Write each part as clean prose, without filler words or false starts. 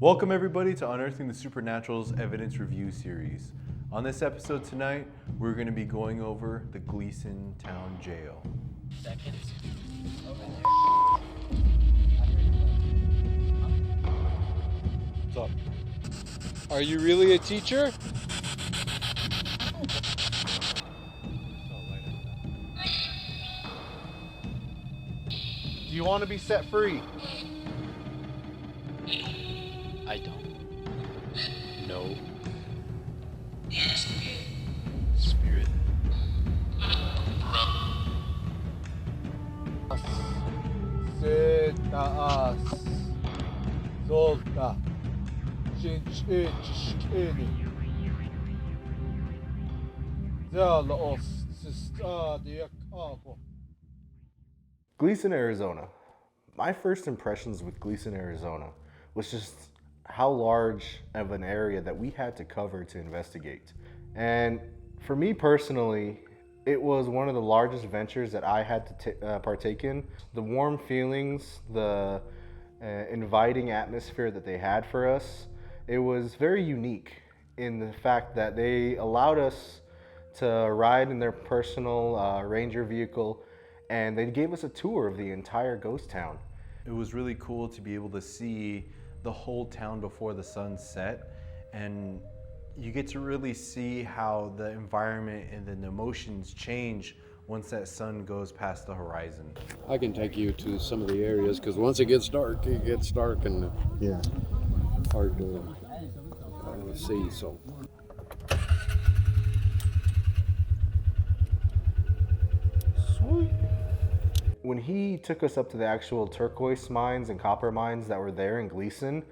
Welcome everybody to Unearthing the Supernatural's Evidence Review Series. On this episode tonight, we're going to be going over the Gleeson Town Jail. What's up? Are you really a teacher? Do you want to be set free? I don't. No. Spirit. Setaas. Zolta. Shinchini. Zalaos. Sistadiakago. Gleeson, Arizona. My first impressions with Gleeson, Arizona was just how large of an area that we had to cover to investigate. And for me personally, it was one of the largest ventures that I had to partake in. The warm feelings, the inviting atmosphere that they had for us, it was very unique in the fact that they allowed us to ride in their personal ranger vehicle, and they gave us a tour of the entire ghost town. It was really cool to be able to see the whole town before the sun set, and you get to really see how the environment and the emotions change once that sun goes past the horizon. I can take you to some of the areas because once it gets dark and Yeah. hard to see. So. Sweet. When he took us up to the actual turquoise mines and copper mines that were there in Gleeson,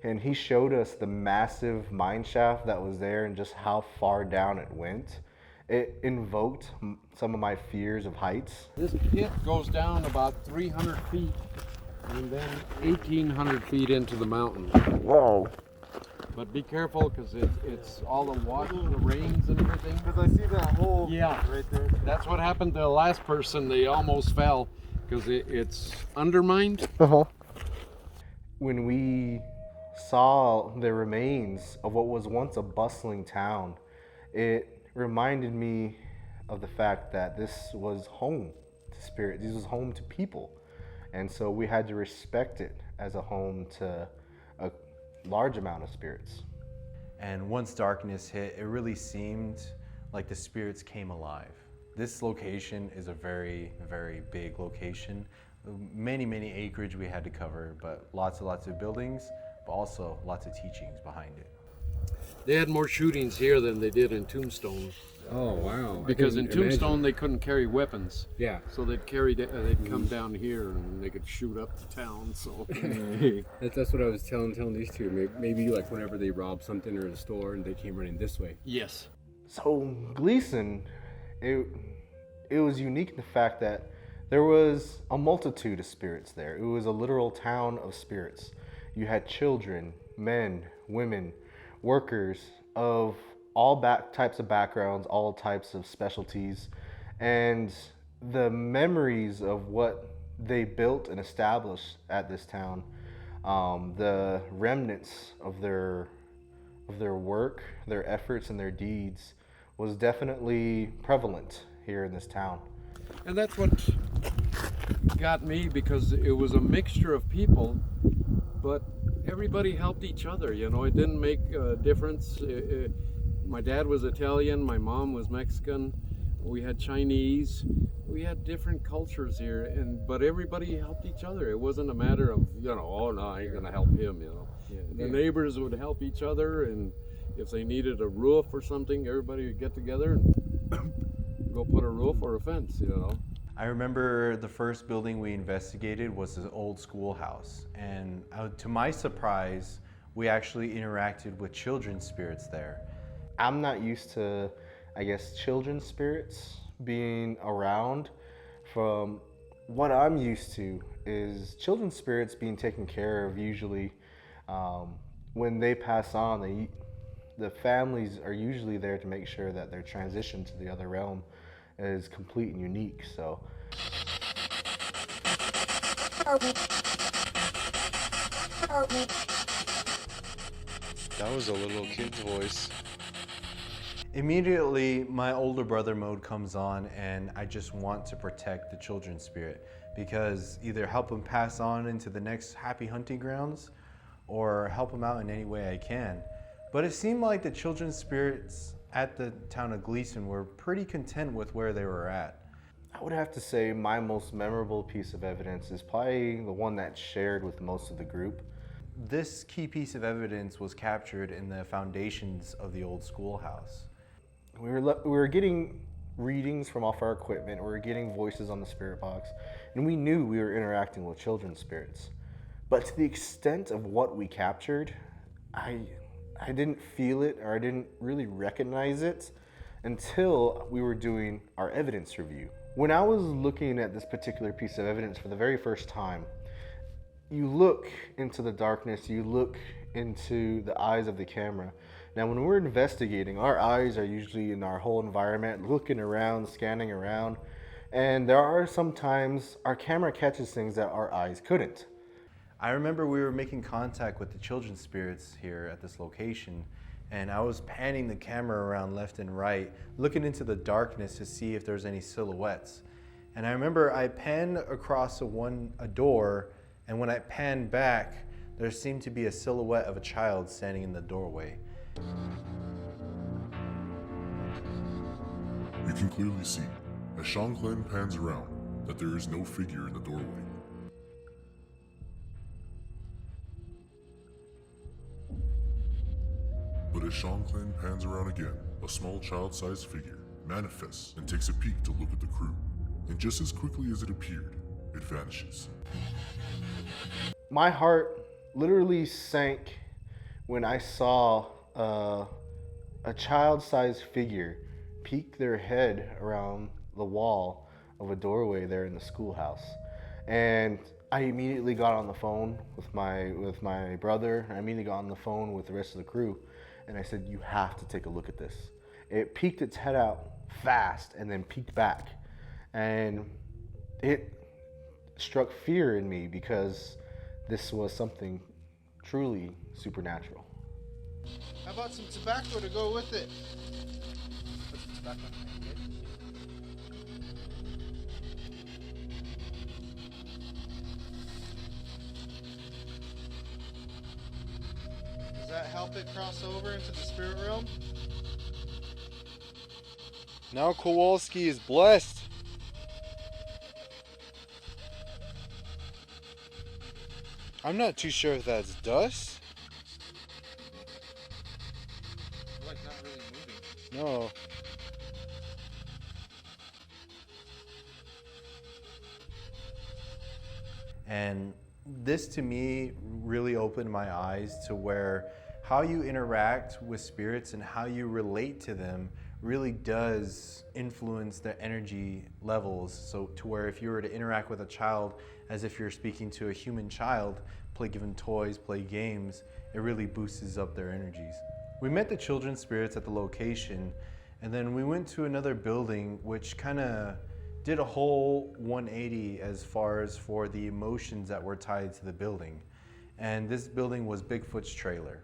and he showed us the massive mine shaft that was there and just how far down it went, it invoked some of my fears of heights. This pit goes down about 300 feet and then 1,800 feet into the mountain. Whoa. But be careful because it's all the water, the rains and everything. Because I see that hole Yeah. right there. That's what happened to the last person. They almost fell because it's undermined. When we saw the remains of what was once a bustling town, it reminded me of the fact that this was home to spirit. This was home to people. And so we had to respect it as a home to a large amount of spirits. And once darkness hit, it really seemed like the spirits came alive. This location is a very, very big location. Many acreage we had to cover, but lots of buildings, but also lots of teachings behind it. They had more shootings here than they did in Tombstone. Oh wow! Because in Tombstone they couldn't carry weapons. Yeah. So they'd come down here and they could shoot up the town. So That's what I was telling these two. Maybe like whenever they robbed something or a store and they came running this way. yes. So Gleeson, it was unique in the fact that there was a multitude of spirits there. It was a literal town of spirits. You had children, men, women, workers of all types of backgrounds, all types of specialties, and the memories of what they built and established at this town, the remnants of their work, their efforts, and their deeds was definitely prevalent here in this town. And that's what got me, because it was a mixture of people, but everybody helped each other. You know, it didn't make a difference. My dad was Italian, my mom was Mexican, we had Chinese, we had different cultures here, but everybody helped each other. It wasn't a matter of, oh no, I ain't gonna help him, The neighbors would help each other, and if they needed a roof or something, everybody would get together and go put a roof or a fence, I remember the first building we investigated was the old schoolhouse, and to my surprise, we actually interacted with children's spirits there. I'm not used to, children's spirits being around. From what I'm used to is children's spirits being taken care of usually. When they pass on, the families are usually there to make sure that their transition to the other realm is complete and unique. So That was a little kid's voice. Immediately, my older brother mode comes on, and I just want to protect the children's spirit, because either help them pass on into the next happy hunting grounds or help them out in any way I can. But it seemed like the children's spirits at the town of Gleeson were pretty content with where they were at. I would have to say my most memorable piece of evidence is probably the one that's shared with most of the group. This key piece of evidence was captured in the foundations of the old schoolhouse. We were getting readings from off our equipment, we were getting voices on the spirit box, and we knew we were interacting with children's spirits. But to the extent of what we captured, I didn't feel it, or I didn't really recognize it until we were doing our evidence review. When I was looking at this particular piece of evidence for the very first time, you look into the darkness, you look into the eyes of the camera. Now, when we're investigating, our eyes are usually in our whole environment, looking around, scanning around, and there are sometimes our camera catches things that our eyes couldn't. I remember we were making contact with the children's spirits here at this location, and I was panning the camera around left and right, looking into the darkness to see if there's any silhouettes. And I remember I panned across a door, and when I panned back, there seemed to be a silhouette of a child standing in the doorway. You can clearly see, as Shanclen pans around, that there is no figure in the doorway. But as Shanclen pans around again, a small child-sized figure manifests and takes a peek to look at the crew. And just as quickly as it appeared, it vanishes. My heart literally sank when I saw a child-sized figure peek their head around the wall of a doorway there in the schoolhouse. And I immediately got on the phone with my brother. I immediately got on the phone with the rest of the crew, and I said, you have to take a look at this. It peeked its head out fast and then peeked back. And it struck fear in me because this was something truly supernatural. How about some tobacco to go with it? Does that help it cross over into the spirit realm? Now Kowalski is blessed. I'm not too sure if that's dust. Like not really moving. No. And this to me really opened my eyes to where how you interact with spirits and how you relate to them really does influence their energy levels. So to where if you were to interact with a child as if you're speaking to a human child, give them toys, play games, it really boosts up their energies. We met the children's spirits at the location, and then we went to another building which kind of did a whole 180 as far as for the emotions that were tied to the building. And this building was Bigfoot's trailer.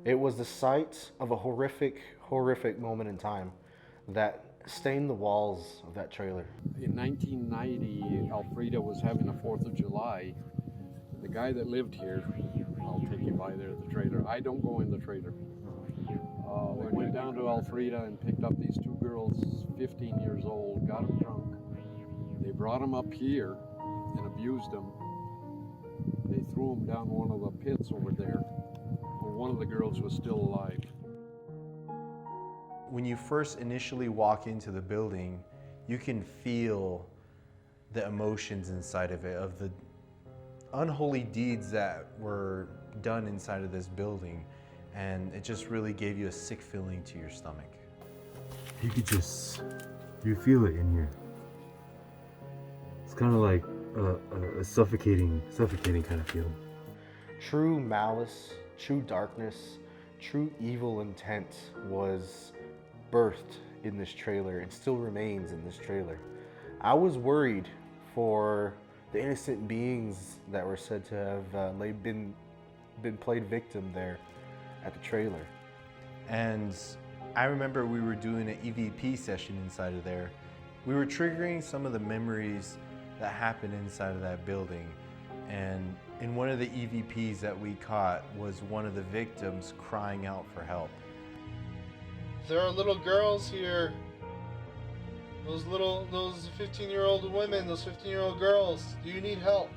It was the site of a horrific moment in time that stained the walls of that trailer. In 1990, Elfrida was having a 4th of July. The guy that lived here, I'll take you by there, the trailer. I don't go in the trailer. They went down to Elfrida and picked up these 2 girls, 15 years old, got them drunk. They brought them up here and abused them. They threw them down one of the pits over there. But one of the girls was still alive. When you first initially walk into the building, you can feel the emotions inside of it, of the unholy deeds that were done inside of this building, and it just really gave you a sick feeling to your stomach. You feel it in here. It's kind of like a suffocating kind of feeling. True malice, true darkness, true evil intent was birthed in this trailer and still remains in this trailer. I was worried for the innocent beings that were said to have been played victim there at the trailer. And I remember we were doing an EVP session inside of there. We were triggering some of the memories that happened inside of that building. And in one of the EVPs that we caught was one of the victims crying out for help. There are little girls here. Those 15-year-old women, those 15-year-old girls. Do you need help?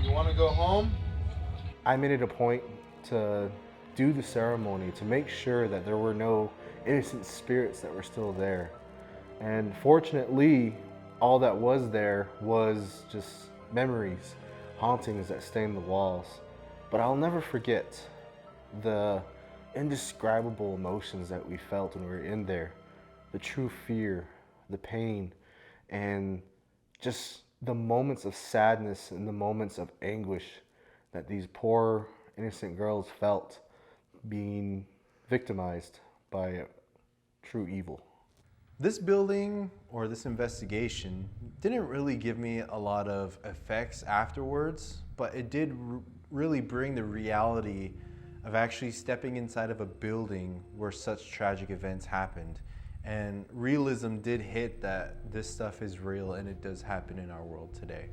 You want to go home? I made it a point to do the ceremony to make sure that there were no innocent spirits that were still there. And fortunately, all that was there was just memories, hauntings that stained the walls. But I'll never forget the indescribable emotions that we felt when we were in there. The true fear, the pain, and just the moments of sadness and the moments of anguish that these poor innocent girls felt being victimized by true evil. This building or this investigation didn't really give me a lot of effects afterwards, but it did really bring the reality of actually stepping inside of a building where such tragic events happened. And realism did hit that this stuff is real and it does happen in our world today.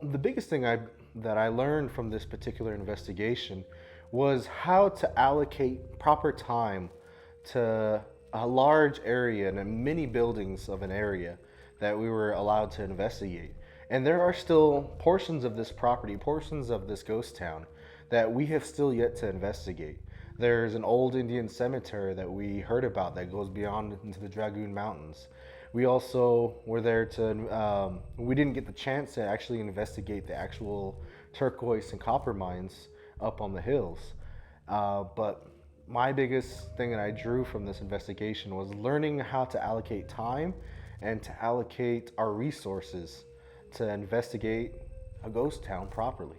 The biggest thing that I learned from this particular investigation was how to allocate proper time to a large area and many buildings of an area that we were allowed to investigate. And there are still portions of this property, portions of this ghost town that we have still yet to investigate. There's an old Indian cemetery that we heard about that goes beyond into the Dragoon Mountains. We also were there to, we didn't get the chance to actually investigate the actual turquoise and copper mines up on the hills. But my biggest thing that I drew from this investigation was learning how to allocate time and to allocate our resources to investigate a ghost town properly.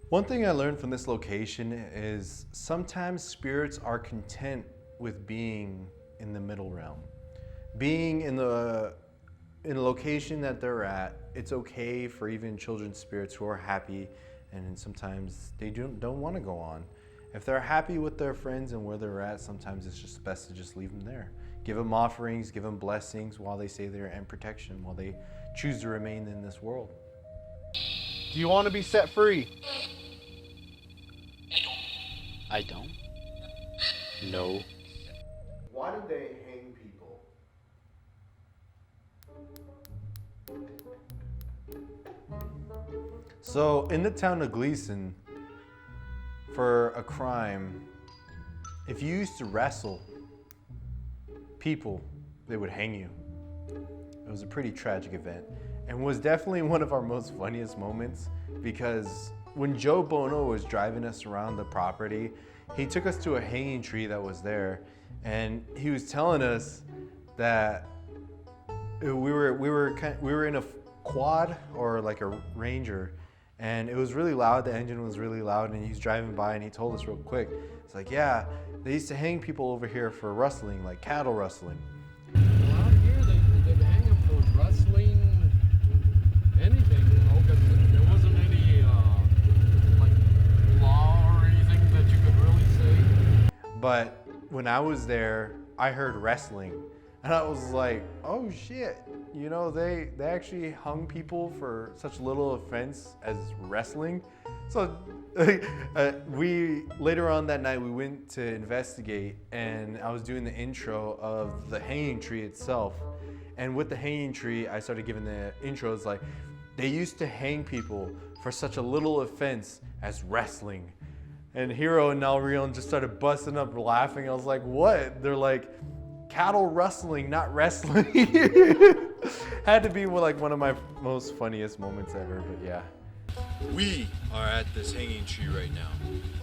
One thing I learned from this location is sometimes spirits are content with being in the middle realm. Being in the location that they're at, it's okay for even children's spirits who are happy, and sometimes they don't want to go on. If they're happy with their friends and where they're at, sometimes it's just best to just leave them there. Give them offerings, give them blessings while they stay there, and protection while they choose to remain in this world. Do you want to be set free? I don't. No. Why did they hang people? So in the town of Gleeson, for a crime, if you used to wrestle people, they would hang you. It was a pretty tragic event and was definitely one of our most funniest moments, because when Joe Bono was driving us around the property, he took us to a hanging tree that was there, and he was telling us that we were in a quad or like a Ranger, and it was really loud. The engine was really loud, and he's driving by, and he told us real quick. It's like, yeah, they used to hang people over here for rustling, like cattle rustling. Well, out here, they'd hang them for rustling, anything, you know, because there wasn't any like law or anything that you could really say. But when I was there, I heard wrestling, and I was like, oh shit, you know, they actually hung people for such little offense as wrestling. So we later on that night, we went to investigate, and I was doing the intro of the hanging tree itself. And with the hanging tree, I started giving the intros like, they used to hang people for such a little offense as wrestling. And Hero and Nalrion just started busting up laughing. I was like, what? They're like, cattle rustling, not wrestling. Had to be like one of my most funniest moments ever, but yeah. We are at this hanging tree right now.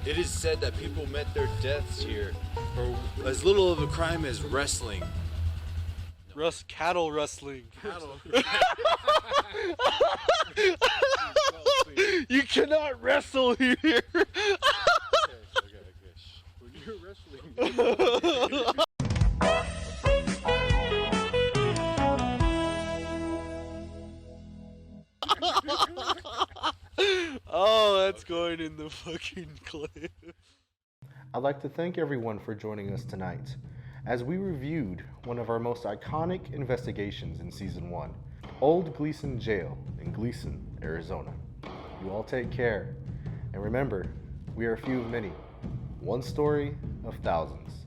It is said that people met their deaths here for as little of a crime as wrestling. Cattle rustling. Cattle. You cannot wrestle here. Okay. When you're wrestling. Oh, that's going in the fucking clip. I'd like to thank everyone for joining us tonight as we reviewed one of our most iconic investigations in Season 1, Old Gleeson Jail in Gleeson, Arizona. You all take care, and remember, we are few of many. One story of thousands.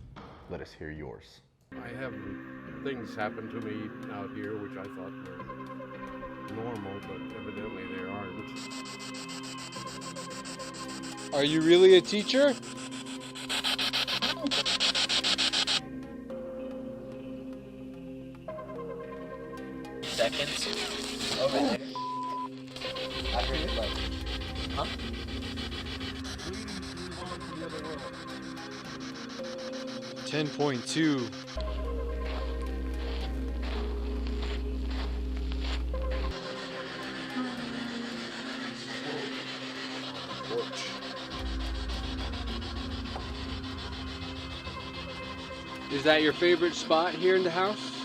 Let us hear yours. I have things happen to me out here which I thought were normal, but evidently they aren't. Are you really a teacher? Seconds. Over there. I heard it like, huh? 10.2. Is that your favorite spot here in the house?